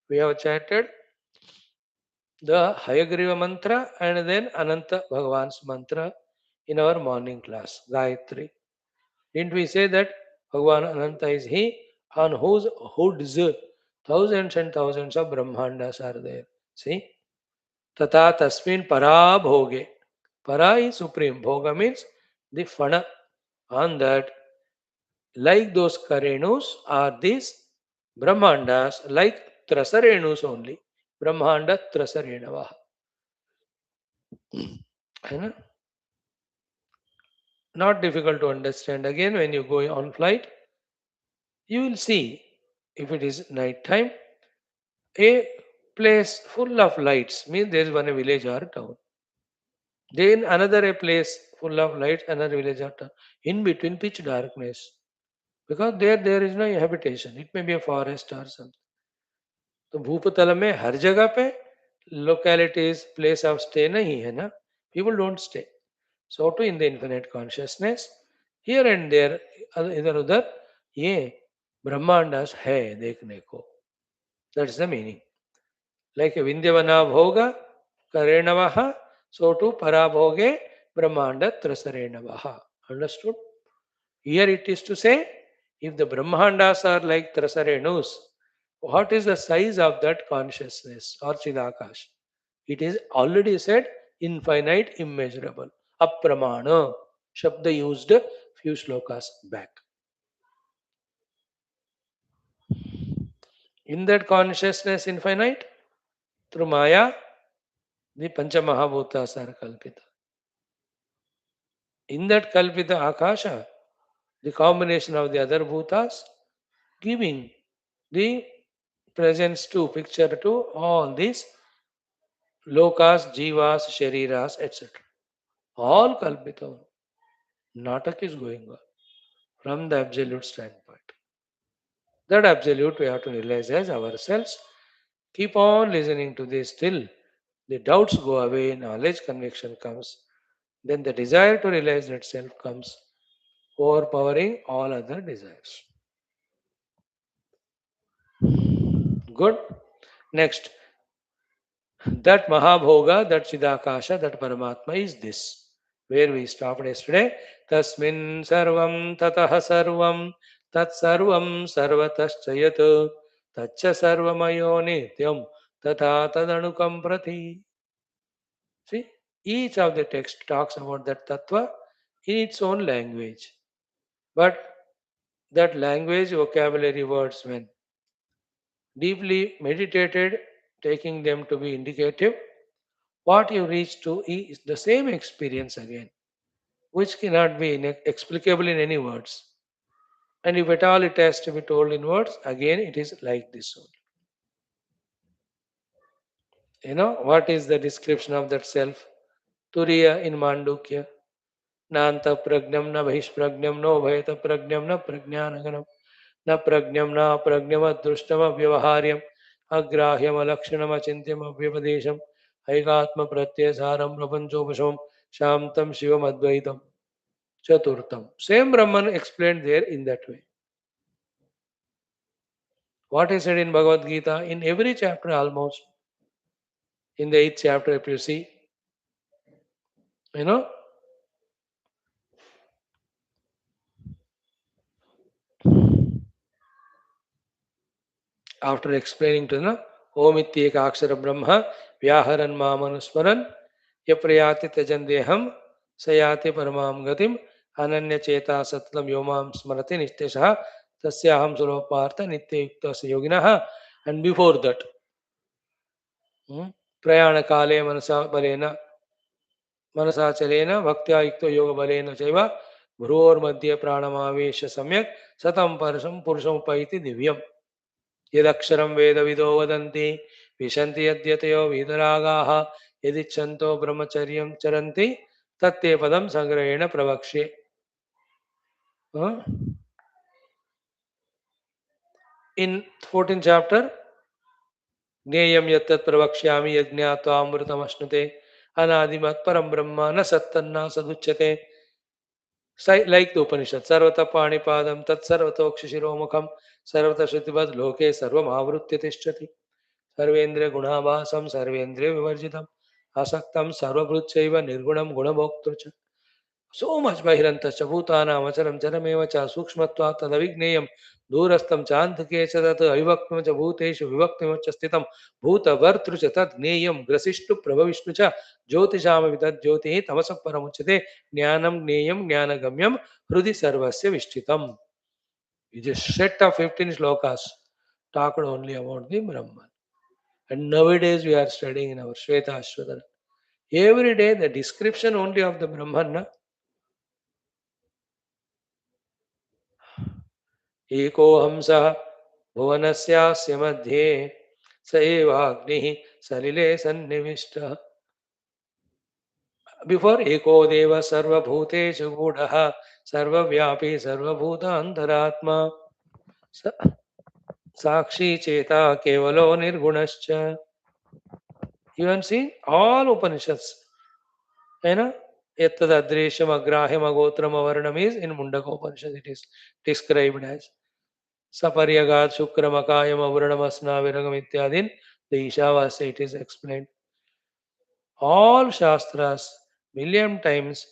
[SPEAKER 1] we have chanted the Hayagriva mantra and then Ananta Bhagavan's mantra in our morning class, Gayatri. Didn't we say that Bhagavan Ananta is He on whose hoods thousands and thousands of Brahmandas are there? See? Tata tasmin para bhoge. Para is supreme. Bhoga means the fana. On that, like those karenus are these Brahmandas, like trasarenus only. Brahmanda trasarenava. है ना? Not difficult to understand. Again, when you go on flight, you will see, if it is night time, a place full of lights means there is one village or town. Then another a place full of lights, another village or town. In between pitch darkness. Because there is no habitation. It may be a forest or something. तो भूपतल में हर जगह पे localities, place of stay नहीं है ना. People don't stay. So too in the infinite consciousness, here and there, इधर उधर ये ब्रह्मांडास है देखने को. That's the meaning. Like a Vindyavana bhoga karenavaha, so too parabhoge brahmanda trasarenavaha. Understood? Here it is to say, if the Brahmandas are like trasarenus, what is the size of that consciousness or Chidakash? It is already said infinite, immeasurable. Apramana. Shabda used few slokas back. In that consciousness infinite, through Maya, the Pancha Mahabhutas are Kalpita. In that Kalpita Akasha, the combination of the other bhutas, giving the presence to, picture to all these lokas, jivas, shariras, etc. All kalpita. Natak is going on from the absolute standpoint. That absolute we have to realize as ourselves. Keep on listening to this till the doubts go away, knowledge, conviction comes. Then the desire to realize that self comes, overpowering all other desires. Good. Next, that Mahabhoga, that Chidakasha, that Paramatma is this. Where we stopped yesterday. Tasmin sarvam tataha sarvam tat sarvam sarvataschayat tacha sarvamayo nityam tata tadanukam prati. See, each of the text talks about that tattva in its own language. But that language, vocabulary, words, when deeply meditated, taking them to be indicative, what you reach to is the same experience again, which cannot be explicable in any words. And if at all it has to be told in words, again it is like this only. You know, what is the description of that self? Turiya in Mandukya. Nanta pragnam na bhishpragnam no bhayata pragnam na prajnanaganam. न प्रज्ञम न प्रज्ञम दृष्टम व्यवहार्यम अग्राह्यम लक्षणम अचिंत्यम अव्यपदेशम ऐकात्म प्रत्यय सारम प्रपंचोपशम शांतम Shivam अद्वैतम चतुर्थम. Same Brahman explained there in that way. What is said in Bhagavad Gita in every chapter almost. In the 8th chapter, if you see, you know, after explaining to the Om Ityeka Akshara Brahma, Vyaharan Mamanusmaran, Yaprayati Tajandeham, Sayati Paramam Gatim, Ananya Cheta Satlam Yomam Smarati Nistesha, Tasyaham Sulopartha Nitya Yukta Yoginaha, and before that, Prayana Kale Manasa Balena, Manasacharena, Bhaktya Yukta Yoga Balena Chaiva, Bhror Madhya Pranamavesha Samyak, Satam Parasam Purusham Paiti Divyam. यदक्षरं वेदविदो वदन्ति विशन्ति यद्यतयो वीतरागाः यदिच्छन्तो ब्रह्मचर्यं चरन्ति तत्ते पदं संग्रहेण प्रवक्ष्ये. In 14th chapter, ज्ञेयं यत्तत् प्रवक्ष्यामि यज्ञात्वा अमृतमश्नुते अनादिमत् परं ब्रह्म न सत्तन्न सदुच्यते. Like the Upanishad, Sarvata Panipadam Tat Sarvatokshishiromukam Sarvata Shrutivas Loke Sarvam Avruttya Tishtati Sarvendra Gunabhasam Sarvendra Vivarjitam Asaktam Sarvabhruchaiva Nirgunam Gunabhoktrucha. So much Bahirantascha Bhutanam Acharam Charamevacha Sukshmatva Tadavigneyam Durastam Chantake Chadat Avivakmacha Bhuteshu Vivaktimacha Stitam Bhuta Vartrucha Tat Gneyam Grasishtu Prabhavishnucha Jyotishama Vidat Jyoti Tamasak Paramuchate Jnanam Gneyam Jnanagamyam Hrudi Sarvasya Vishtitam. We just set of 15 slokas talked only about the Brahman. And nowadays we are studying in our Shweta Ashwadana. Every day the description only of the Brahman. एको हंसः भुवनस्यास्य मध्ये स एवाग्निः सलिले सन्निविष्टः. Before एको देव सर्वभूतेषु गूढः सर्वव्यापी सर्वभूतान्तरात्मा साक्षी चेता केवलो निर्गुणश्च. You can see all Upanishads. You know, Yattad Adresham Agraham Agotram Avarnam is in Mundaka Upanishad. It is described as Saparyagat Shukramakayam Avuranamasna Viragam Ityadin. The Ishavasya it is explained. All Shastras million times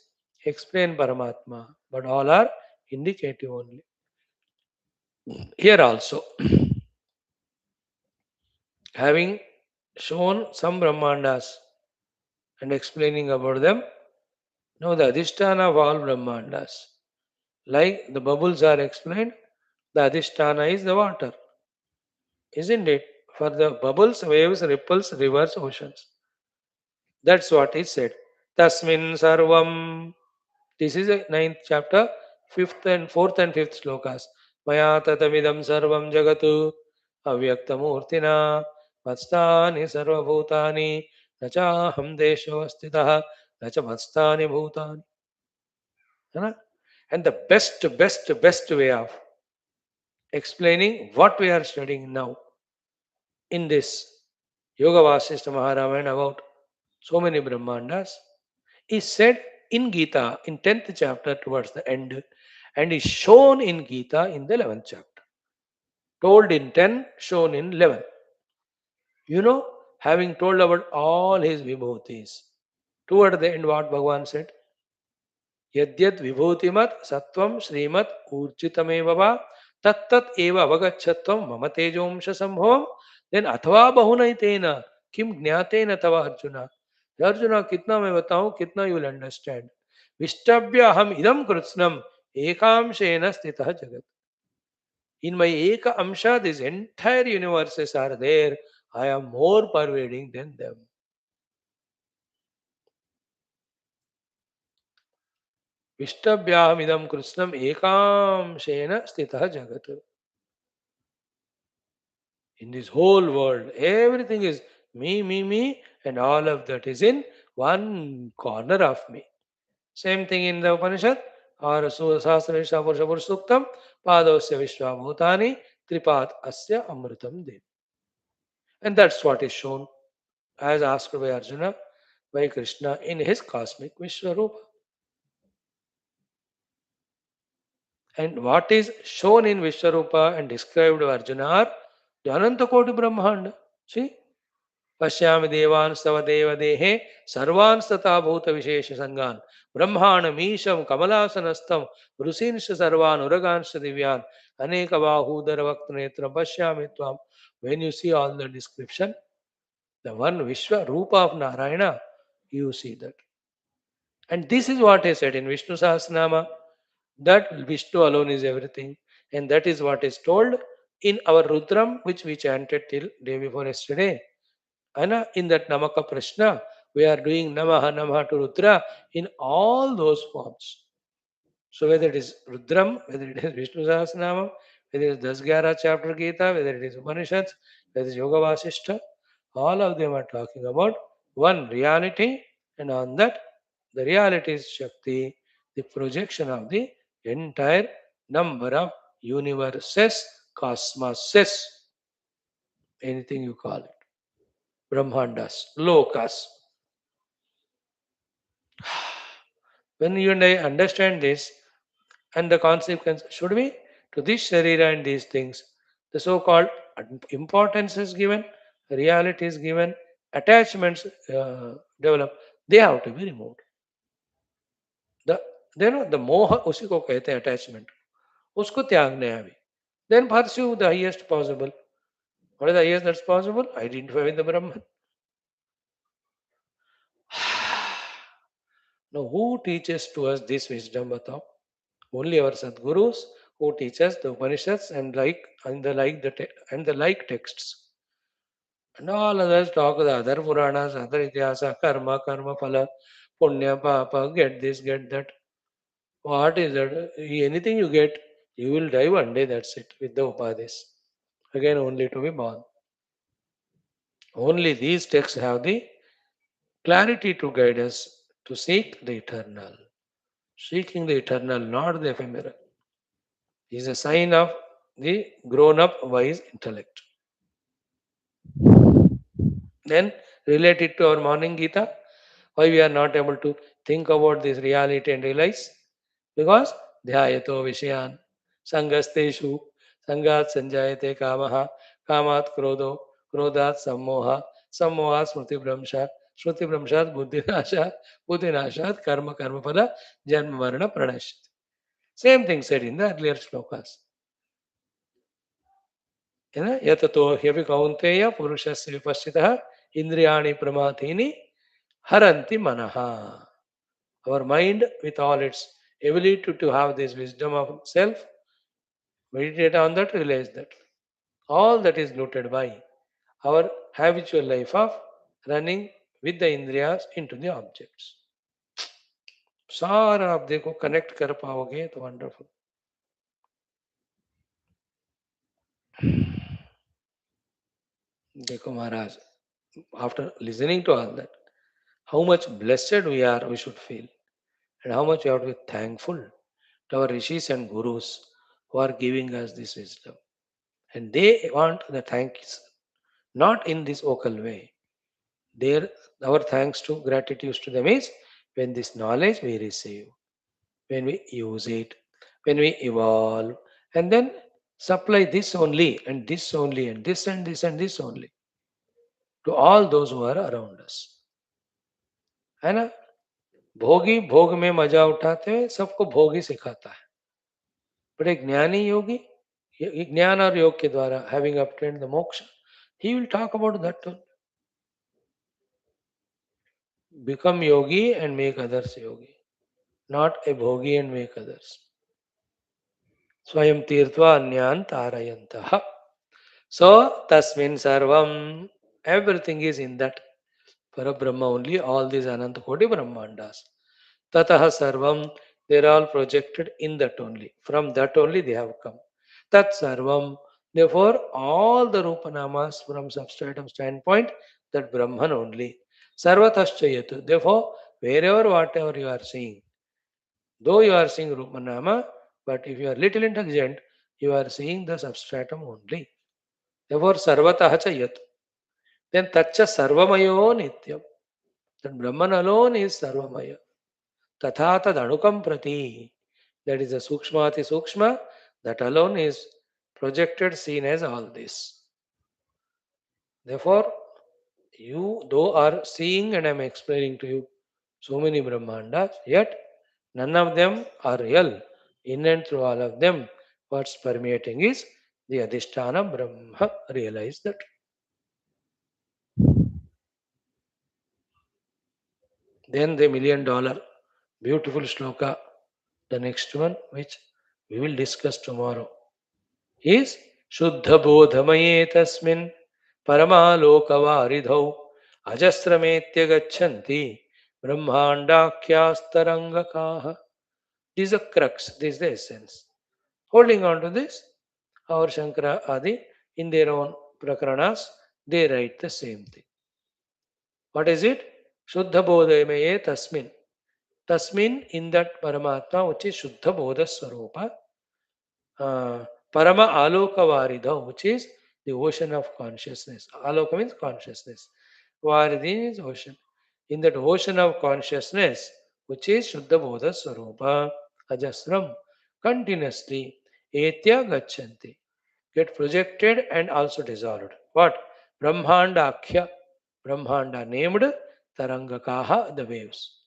[SPEAKER 1] explain Paramatma, but all are indicative only. Here also, having shown some Brahmandas and explaining about them, now the Adhisthana of all Brahmandas. Like the bubbles are explained, the Adhisthana is the water. Isn't it? For the bubbles, waves, ripples, rivers, oceans. That's what is said. Tasmin sarvam. This is the 9th chapter, 5th and 4th and 5th slokas. Maya tatamidam sarvam jagatu avyaktamurtina vatstani sarvabhutani nachaham desho astitaha nacha vatstani bhutani. And the best way of explaining what we are studying now in this Yoga Vaashishtha Maharamayana about so many Brahmandas is said in Gita in 10th chapter towards the end and is shown in Gita in the 11th chapter. Told in 10, shown in 11. You know, having told about all his vibhutis, toward the end what Bhagavan said? Yadyat vibhutimat sattvam srimat urchitameva va tattat eva avagachatvam mama tejomsha sambhavam. Then athva bahunaitena kim jnatena tava arjuna. Arjuna कितना मैं बताऊं कितना you will understand. विष्टभ्य हम इदम कृत्स्नम एकांशेन स्थितः जगत. In my eka amsha this entire universes are there. I am more pervading than them. विष्टभ्याहम इदम कृत्स्नम एकांशेन स्थितः जगत. In this whole world, everything is me, and all of that is in one corner of me. Same thing in the Upanishad. or Sahasranishta Purusha Purushuktam, Padosya Vishwabhutani, Tripat Asya Amritam Dev. And that's what is shown as asked by Arjuna by Krishna in his cosmic Vishwarupa. And what is shown in Vishwarupa and described by Arjuna are the Anantakoti Brahmanda. See? Pashyami devan stava deva dehe sarvan stata bhuta vishesha sangan brahmanam isham kamalasanastam rusinsha sarvan uragansha divyan aneka bahudara vaktanetra pashyami tvam. When you see all the description, the one Vishwa Rupa of Narayana, you see that. And this is what is said in Vishnu Sahasranama, that Vishnu alone is everything. And that is what is told in our Rudram, which we chanted till day before yesterday. And in that Namaka Prashna, we are doing Namaha Namaha to Rudra in all those forms. So whether it is Rudram, whether it is Vishnu Sahasranama, whether it is Dasgyara chapter Gita, whether it is Upanishads, whether it is Yoga Vaashishtha, all of them are talking about one reality, and on that, the reality is Shakti, the projection of the entire number of universes, cosmoses, anything you call it, Brahmandas, Lokas. When you and I understand this and the consequence, should we? To this Sharira and these things, the so called importance is given, reality is given, attachments develop, they have to be removed. The the moha उसी को कहते हैं attachment. उसको त्यागना है अभी. Then pursue the highest possible. What is the highest that's possible? Identify with the Brahman. Now, who teaches to us this wisdom, Batao? Only our Sadgurus who teach us the Upanishads and the like texts. And all others talk the other Puranas, other Ityasa, Karma, Phala, Punya, Papa, get this, get that. What is that? Anything you get, you will die one day, that's it, with the Upadhis. Again, only to be born. Only these texts have the clarity to guide us to seek the eternal. Seeking the eternal, not the ephemeral, is a sign of the grown up wise intellect. Then relate it to our morning Gita. Why we are not able to think about this reality and realize? Because dhyayato vishayan sangasteshu sangat sanjayate kamaha kamat krodhat sammohat smriti brahmshat buddhinashat karma pada janma varna pranashyati. Same thing said in the earlier slokas. यततो ह्यपि कौन्तेय पुरुषस्य विपश्चितः इंद्रियाणि प्रमाथीनि हरन्ति मनः. Our mind, with all its ability to have this wisdom of self, meditate on that, realize that all that is noted by our habitual life of running with the indriyas into the objects. सारा आप देखो connect कर पाओगे तो wonderful. देखो महाराज, after listening to all that, how much blessed we are, we should feel, and how much we have to be thankful to our rishis and gurus who are giving us this wisdom. And they want the thanks not in this vocal way. Our thanks to gratitude to them is when this knowledge we receive, when we use it, when we evolve, and then supply this only, and this only, and this, and this, and this only to all those who are around us. है ना? भोगी भोग में मजा उठाते हुए सबको भोगी सिखाता है. But a ज्ञानी योगी, ज्ञान और योग के द्वारा having obtained the moksha, he will talk about that too. Become yogi and make others yogi, not a bhogi and make others. Swayam tirtva anyan tarayantah. So tasmin sarvam, everything is in that Parabrahma only, all these Ananta Koti Brahmandas. Tataha sarvam, they are all projected in that only. From that only they have come. Tat sarvam, therefore all the Rupanamas from substratum standpoint, that Brahman only. Sarvataschayatu, therefore wherever whatever you are seeing, Though you are seeing Rupanama, but if you are little intelligent, you are seeing the substratum only. Therefore, Sarvataha cha yat. Then Tacha Sarvamayo Nityam. Then Brahman alone is Sarvamaya. Tathata Danukam Prati. That is the Sukshmati Sukshma. That alone is projected, seen as all this. Therefore, you though are seeing and I am explaining to you so many Brahmandas, yet none of them are real. In and through all of them, what's permeating is the Adhisthana Brahma. Realize that. Then the $1,000,000 beautiful shloka, the next one, which we will discuss tomorrow, is Shuddha Bodhamaye Tasmin Paramalokawaridhau Ajasrametya Gachanti Brahmandakhyastarangakaha. This is the crux, this is the essence. Holding on to this, our Shankara Adi, in their own Prakaranas, they write the same thing. What is it? Shuddha Bodhamaye Tasmin. Tasmin, in that Paramatma, which is Shuddha Bodha Swarupa, Parama Aloka Varidha, which is the ocean of consciousness. Aloka means consciousness. Varidhi is ocean. In that ocean of consciousness, which is Shuddha Bodha Swarupa, Ajasram, continuously, Etya Gachanti, get projected and also dissolved. What? Brahmanda Akhya, Brahmanda named Tarangakaha, the waves.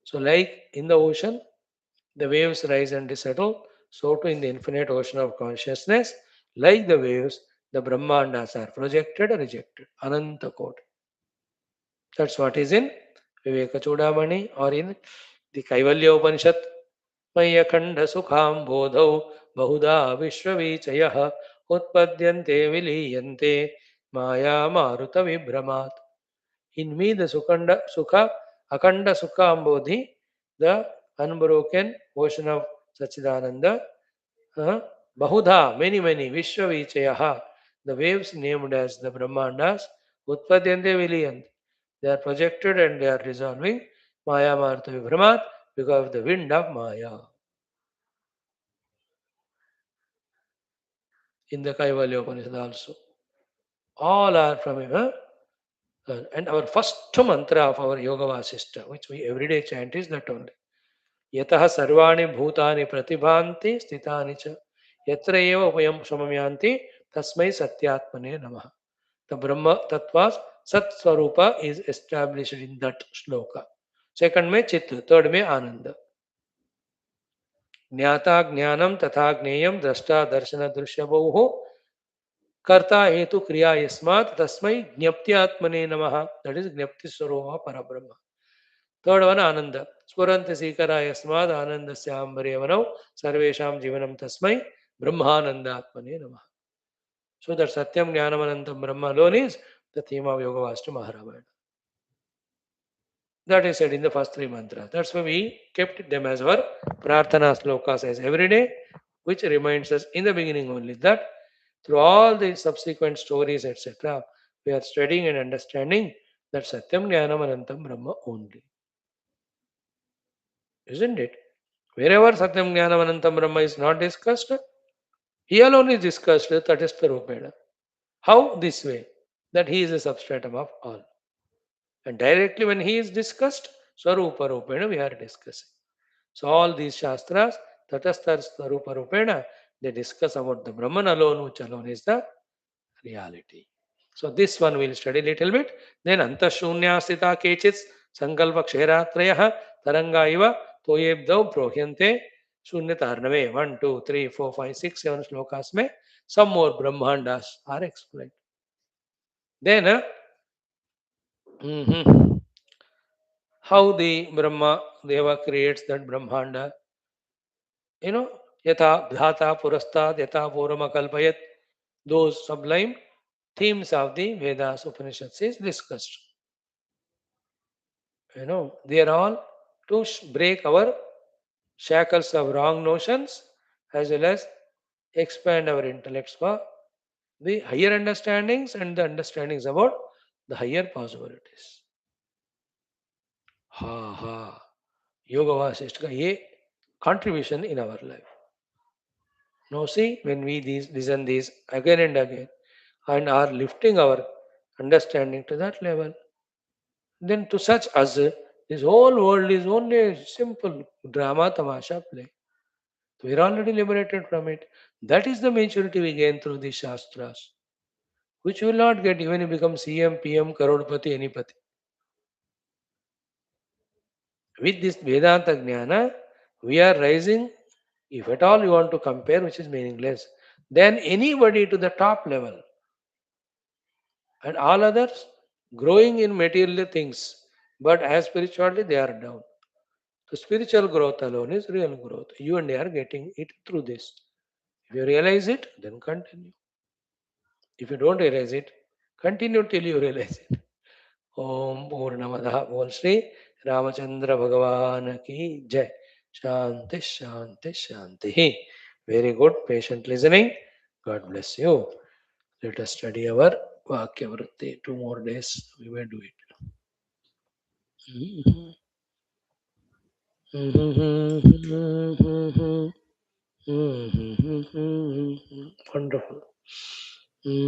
[SPEAKER 1] So, like in the ocean, the waves rise and settle. So too in the infinite ocean of consciousness, like the waves, the Brahmandas are projected or rejected. Ananta Koti. That's what is in Viveka Chudamani or in the Kaivalya Upanishad. Mayakhanda Sukham Bodhau Bahuda Vishwavichayah Utpadyante Viliyante Maya Maruta Vibhramat. In me, the Sukha, Akanda Sukha Ambodhi, the unbroken ocean of Sachidananda, Bahudha, many, many, Vishwavichayaha, the waves named as the Brahmandas, Utpadyante Viliyant. They are projected and they are dissolving Maya Martha Vibhramat because of the wind of Maya. In the Kaivalya Upanishad also. All are from him. And our first mantra of our Yoga Vaashishtha, which we everyday chant, is that only. Yataha sarvani bhutani pratibhanti stitani cha yatra eva upayam samamyanti tasmai satyatmane namaha. The Brahma Tattvas Sat Swarupa is established in that shloka. Second में चित्त, third में आनंद. ज्ञाता ज्ञानम तथा ज्ञेयम दृष्टा दर्शन दृश्य बहु कर्ता हेतु क्रिया यस्मात् तस्मै ज्ञप्त्यात्मने नमः. That is ज्ञप्ति स्वरूप परब्रह्म. Third one Ananda. Spuranti Sikara Yasmad Ananda Syambaryavanau Sarvesham Jivanam Tasmai Brahmananda Atmane Namaha. So that Satyam Jnanamanantam Brahma alone is the theme of Yoga Vastu Maharamayana. That is said in the first three mantras. That's why we kept them as our Prarthana slokas as every day, which reminds us in the beginning only that through all the subsequent stories, etc., we are studying and understanding that Satyam Jnanamanantam Brahma only. Isn't it? Wherever Satyam Jnanam Anantam Brahma is not discussed, he alone is discussed, Tatistha Rupena. How? This way, that he is a substratum of all. And directly when he is discussed, Swarupa Rupena we are discussing. So all these Shastras, Tatastha Swarupa Rupena, they discuss about the Brahman alone, which alone is the reality. So this one we'll study little bit. Then Antashunya Sthita Kechits Sankalpa Ksheratrayah Taranga Iva Toyebdav Prohyante Shunyatarnave 1, 2, 3, 4, 5, 6, 7 shlokas में some more Brahmandas are explained. Then how the Brahma Deva creates that Brahmanda, Yatha Dhata Purastad Yatha Purama Kalpayat, those sublime themes of the Vedas Upanishads is discussed. They are all to break our shackles of wrong notions as well as expand our intellects for the higher understandings and the understandings about the higher possibilities. Ha ha. Yoga Vasishtha का ये contribution in our life. Now, see, when we listen these again and again and are lifting our understanding to that level, then to such as this whole world is only a simple drama tamasha play. We are already liberated from it. That is the maturity we gain through the Shastras, which you will not get even if you become CM, PM, Karodpati, Anipati. With this Vedanta Jnana, we are rising, if at all you want to compare, which is meaningless, then anybody to the top level and all others growing in material things, but as spirituality they are down. So spiritual growth alone is real growth. You and I are getting it through this. If you realize it, then continue. If you don't realize it, continue till you realize it. Om Purnamada Bol Shri Ramachandra Bhagavan ki Jai. Shanti Shanti Shanti. Very good, patient listening. God bless you. Let us study our Vakya Vritti. 2 more days we may do it. Wonderful.